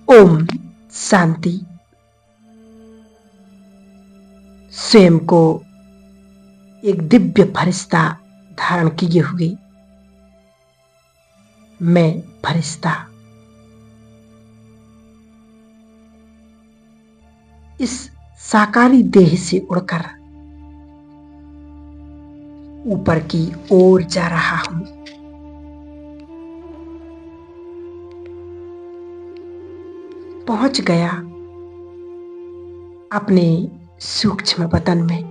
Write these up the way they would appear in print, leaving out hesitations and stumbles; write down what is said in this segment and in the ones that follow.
ओम शांति। स्वयं को एक दिव्य फरिश्ता धारण किए हुए मैं फरिश्ता इस साकारी देह से उड़कर ऊपर की ओर जा रहा हूं। पहुंच गया अपने सूक्ष्म वतन में।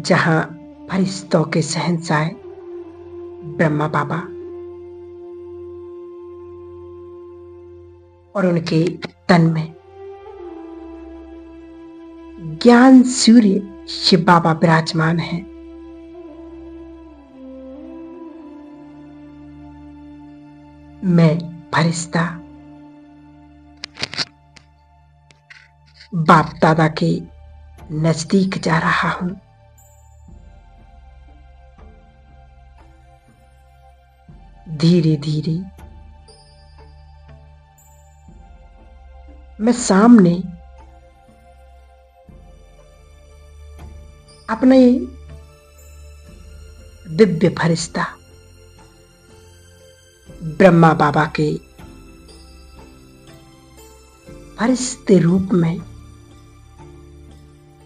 जहां फरिश्तों के शहंशाह ब्रह्मा बाबा और उनके तन में ज्ञान सूर्य शिव बाबा विराजमान हैं। मैं फरिश्ता बाप दादा के नजदीक जा रहा हूं। धीरे धीरे मैं सामने अपने दिव्य फरिश्ता ब्रह्मा बाबा के फरिश्ते रूप में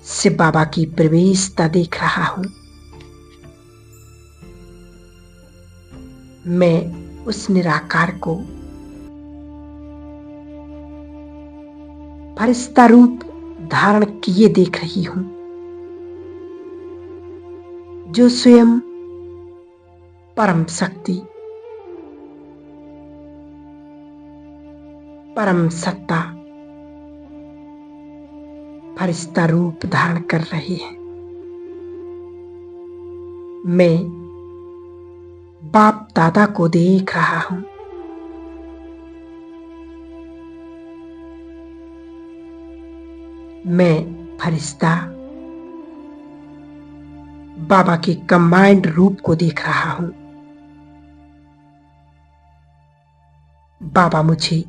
शिव बाबा की प्रवेशता देख रहा हूं। मैं उस निराकार को फरिश्ता रूप धारण किए देख रही हूं, जो स्वयं परम शक्ति परम सत्ता फरिश्ता रूप धारण कर रहे हैं। मैं बाप दादा को देख रहा हूं। मैं फरिश्ता बाबा के कंबाइंड रूप को देख रहा हूं। बाबा मुझे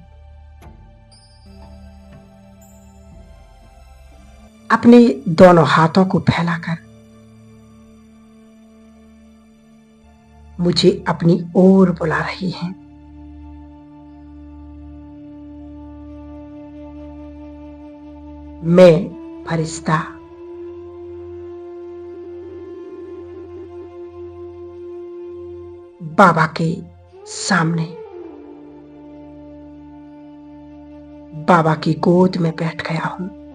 अपने दोनों हाथों को फैलाकर मुझे अपनी ओर बुला रही हैं। मैं फरिश्ता बाबा के सामने बाबा की गोद में बैठ गया हूं।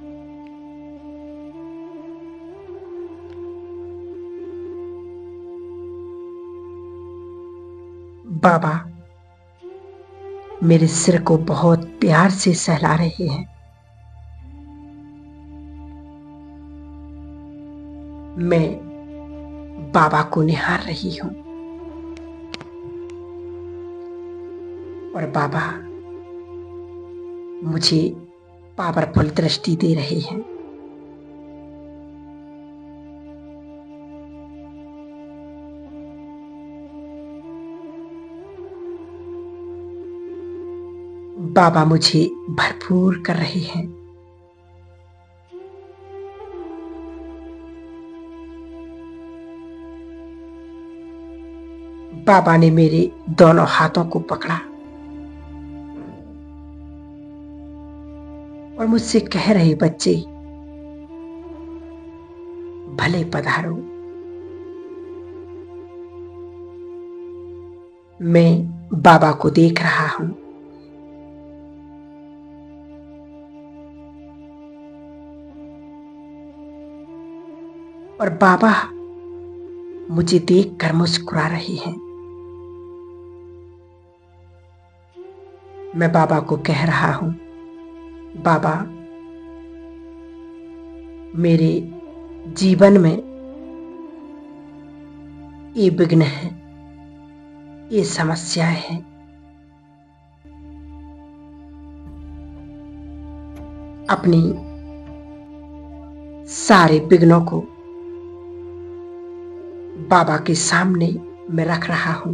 बाबा मेरे सिर को बहुत प्यार से सहला रहे हैं। मैं बाबा को निहार रही हूं और बाबा मुझे पावरफुल दृष्टि दे रहे हैं। बाबा मुझे भरपूर कर रहे हैं। बाबा ने मेरे दोनों हाथों को पकड़ा और मुझसे कह रहे, बच्चे भले पधारो। मैं बाबा को देख रहा हूं। और बाबा मुझे देखकर मुस्कुरा रहे हैं। मैं बाबा को कह रहा हूं, बाबा मेरे जीवन में ये विघ्न है, ये समस्याएं हैं। अपनी सारे विघ्नों को बाबा के सामने मैं रख रहा हूं।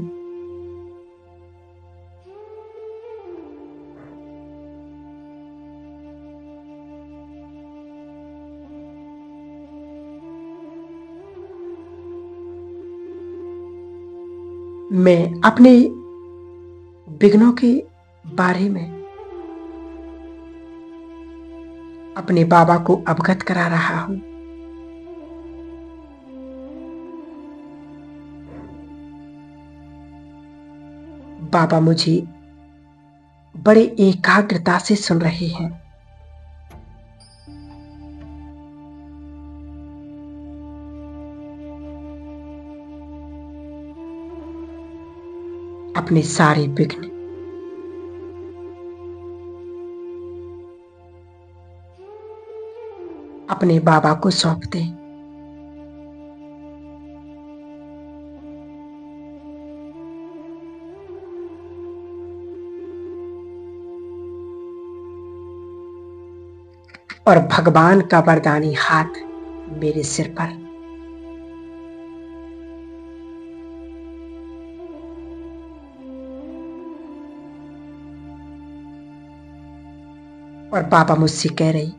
मैं अपने विघ्नों के बारे में अपने बाबा को अवगत करा रहा हूं। बाबा मुझे बड़े एकाग्रता से सुन रहे हैं। अपने सारे विघ्न अपने बाबा को सौंप दें। और भगवान का वरदानी हाथ मेरे सिर पर और बाबा मुझसे कह रही,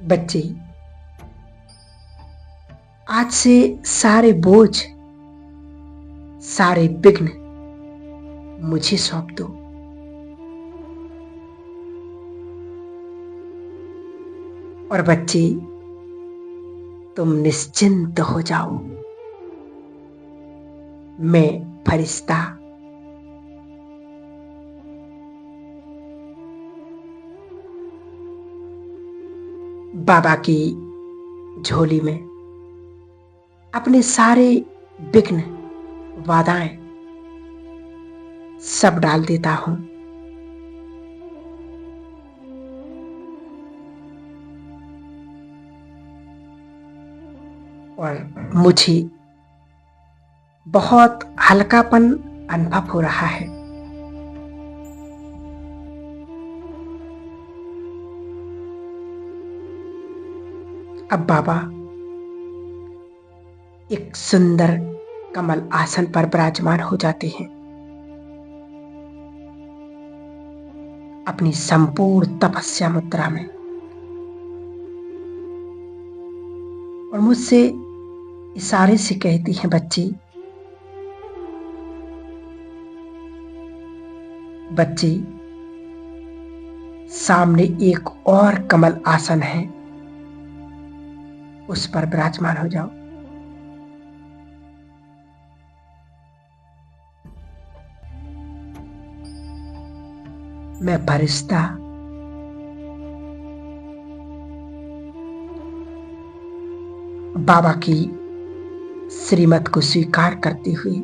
बच्चे आज से सारे बोझ, सारे विघ्न मुझे सौंप दो। और बच्चे तुम निश्चिंत हो जाओ। मैं फरिश्ता बाबा की झोली में अपने सारे विघ्न, बाधाएं सब डाल देता हूं। और मुझे बहुत हल्कापन अनुभव हो रहा है। अब बाबा एक सुंदर कमल आसन पर विराजमान हो जाते हैं। अपनी संपूर्ण तपस्या मुद्रा में और मुझसे इशारे से कहती हैं, बच्चे बच्चे सामने एक और कमल आसन है, उस पर विराजमान हो जाओ। मैं फरिश्ता बाबा की श्रीमत को स्वीकार करते हुए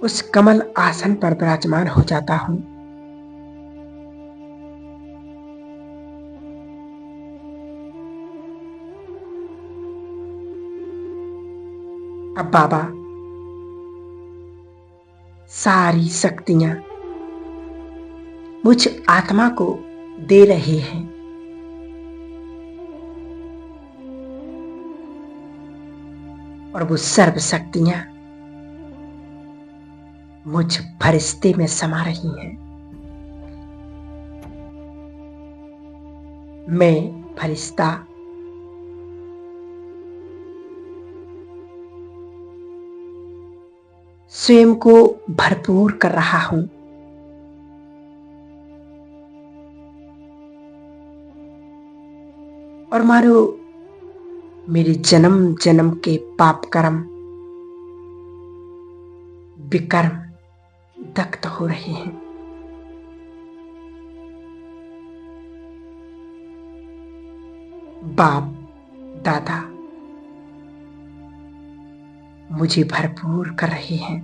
उस कमल आसन पर विराजमान हो जाता हूं। अब बाबा सारी शक्तियां मुझ आत्मा को दे रहे हैं। और वो सर्व शक्तियां मुझ फरिश्ते में समा रही हैं। मैं फरिश्ता स्वयं को भरपूर कर रहा हूं। और मानो मेरे जन्म जन्म के पाप कर्म, विकर्म दग्ध हो रहे हैं। बाप दादा मुझे भरपूर कर रहे हैं।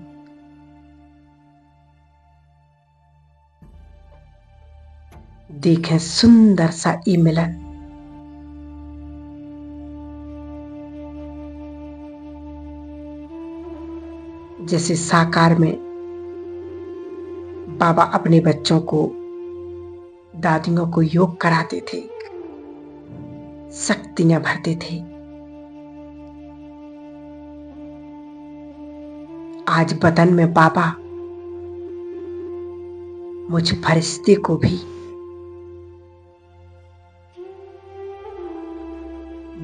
देखें सुंदर सा ये मिलन। जैसे साकार में बाबा अपने बच्चों को, दादियों को योग कराते थे, शक्तियां भरते थे, आज बदन में बाबा मुझ फरिश्ते को भी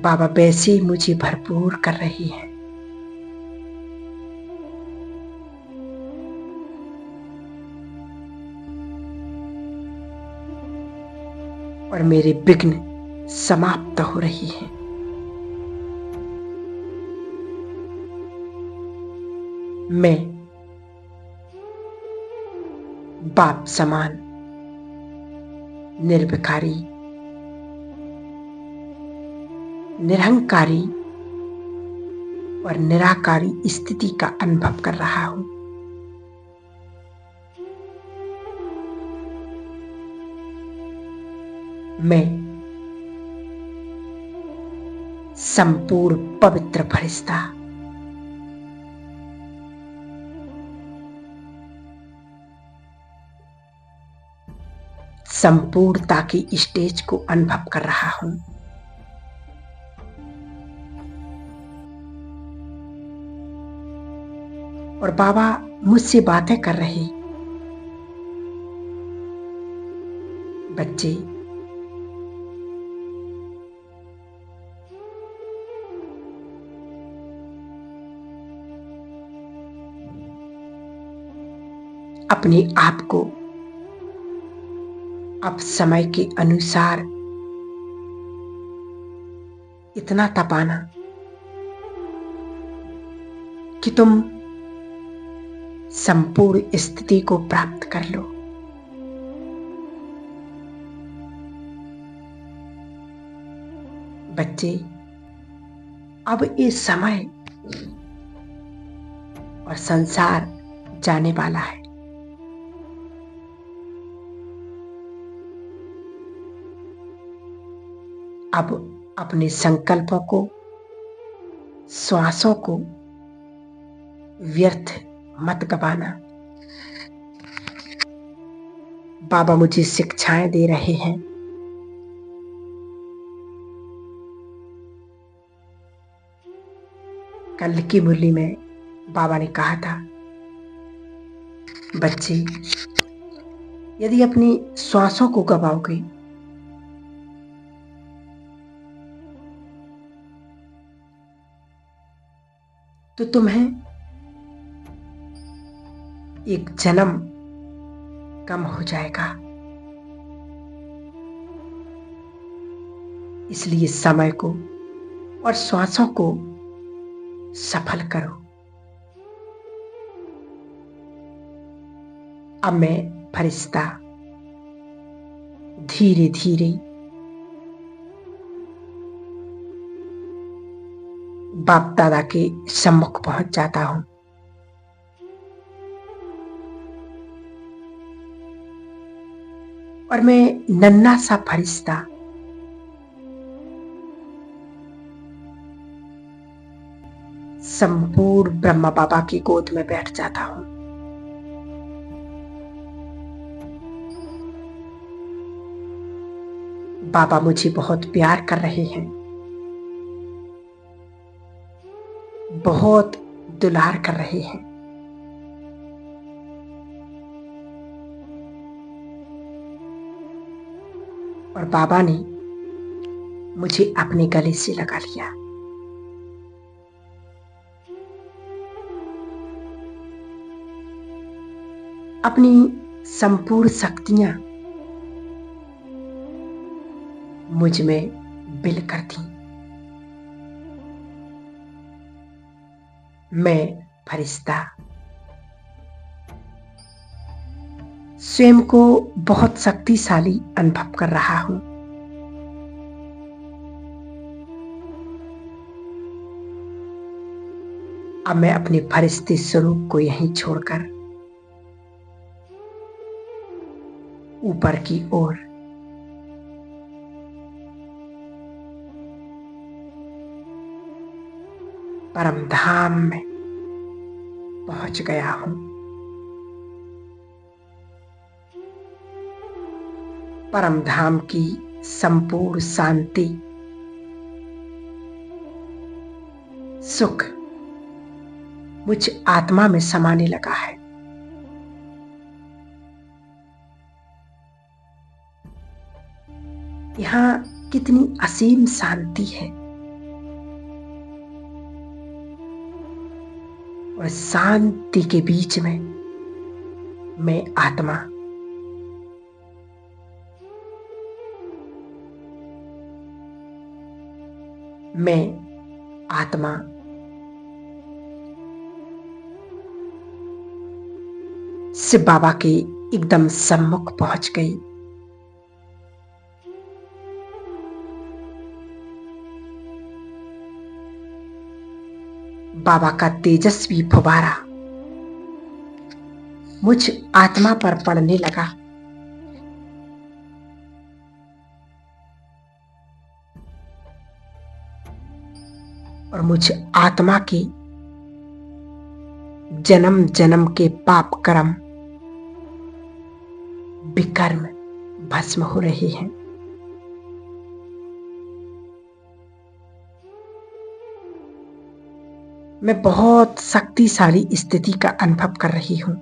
बाबा वैसे ही मुझे भरपूर कर रही हैं। और मेरे विघ्न समाप्त हो रही हैं। मैं बाप समान निर्विकारी, निरहंकारी और निराकारी स्थिति का अनुभव कर रहा हूं। मैं संपूर्ण पवित्र फरिश्ता, संपूर्णता की स्टेज को अनुभव कर रहा हूं। और बाबा मुझसे बातें कर रहे, बच्चे अपने आप को अब समय के अनुसार इतना तपाना कि तुम संपूर्ण स्थिति को प्राप्त कर लो। बच्चे, अब ये समय और संसार जाने वाला है। अब अपने संकल्पों को, श्वासों को व्यर्थ मत गवाना। बाबा मुझे शिक्षाएं दे रहे हैं। कल की मुरली में बाबा ने कहा था, बच्चे यदि अपनी श्वासों को गवाओगे तो तुम्हें एक जन्म कम हो जाएगा। इसलिए समय को और श्वासों को सफल करो। अब मैं फरिश्ता धीरे धीरे बाप दादा के सम्मुख पहुंच जाता हूं। और मैं नन्हा सा फरिश्ता संपूर्ण ब्रह्मा बाबा की गोद में बैठ जाता हूं। बाबा मुझे बहुत प्यार कर रहे हैं, बहुत दुलार कर रहे हैं। और बाबा ने मुझे अपने गले से लगा लिया। अपनी संपूर्ण शक्तियां मुझ में बिल कर दी। मैं फरिश्ता स्वयं को बहुत शक्तिशाली अनुभव कर रहा हूं। अब मैं अपने फरिश्ते स्वरूप को यहीं छोड़कर ऊपर की ओर परम धाम में पहुंच गया हूं। परम धाम की संपूर्ण शांति, सुख मुझ आत्मा में समाने लगा है। यहां कितनी असीम शांति है। और शांति के बीच में मैं आत्मा मैं आत्मा शिव बाबा के एकदम सम्मुख पहुंच गई। बाबा का तेजस्वी फुवारा मुझ आत्मा पर पड़ने लगा। और मुझ आत्मा के जन्म जन्म के पाप कर्म विकर्म भस्म हो रहे हैं। मैं बहुत शक्तिशाली स्थिति का अनुभव कर रही हूं।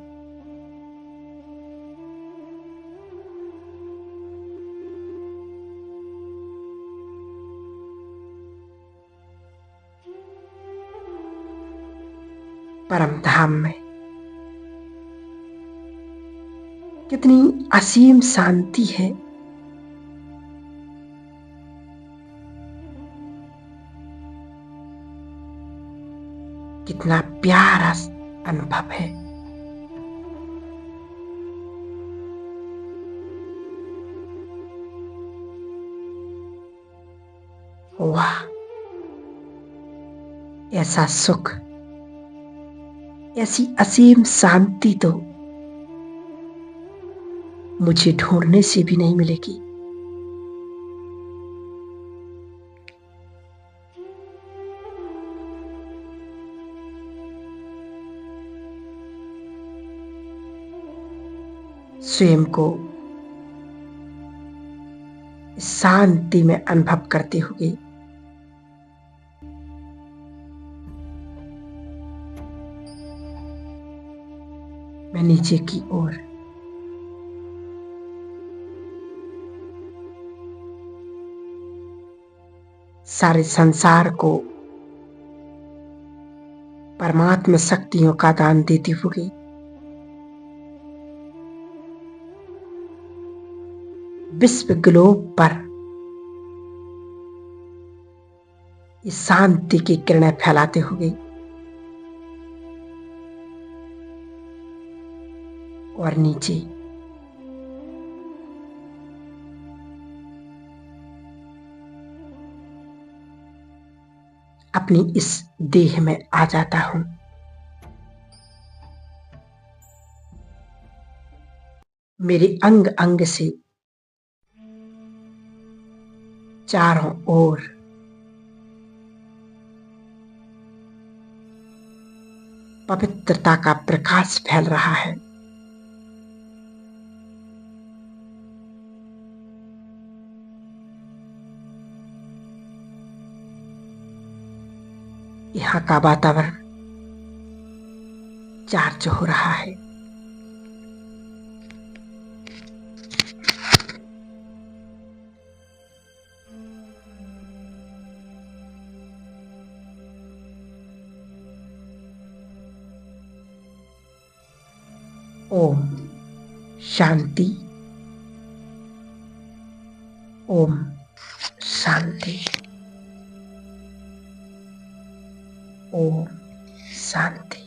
परम धाम में कितनी असीम शांति है। कितना प्यारा अनुभव है। वाह, ऐसा सुख, ऐसी असीम शांति तो मुझे ढूंढने से भी नहीं मिलेगी। स्वयं को शांति में अनुभव करते हुए मैं नीचे की ओर सारे संसार को परमात्मा शक्तियों का दान देती हुई विश्व ग्लोब पर इस शांति की किरणें फैलाते हुए और नीचे अपनी इस देह में आ जाता हूं। मेरे अंग अंग से चारों ओर पवित्रता का प्रकाश फैल रहा है। यहाँ का वातावरण चार्ज हो रहा है। ओम शांति, ओम शांति, ओम शांति।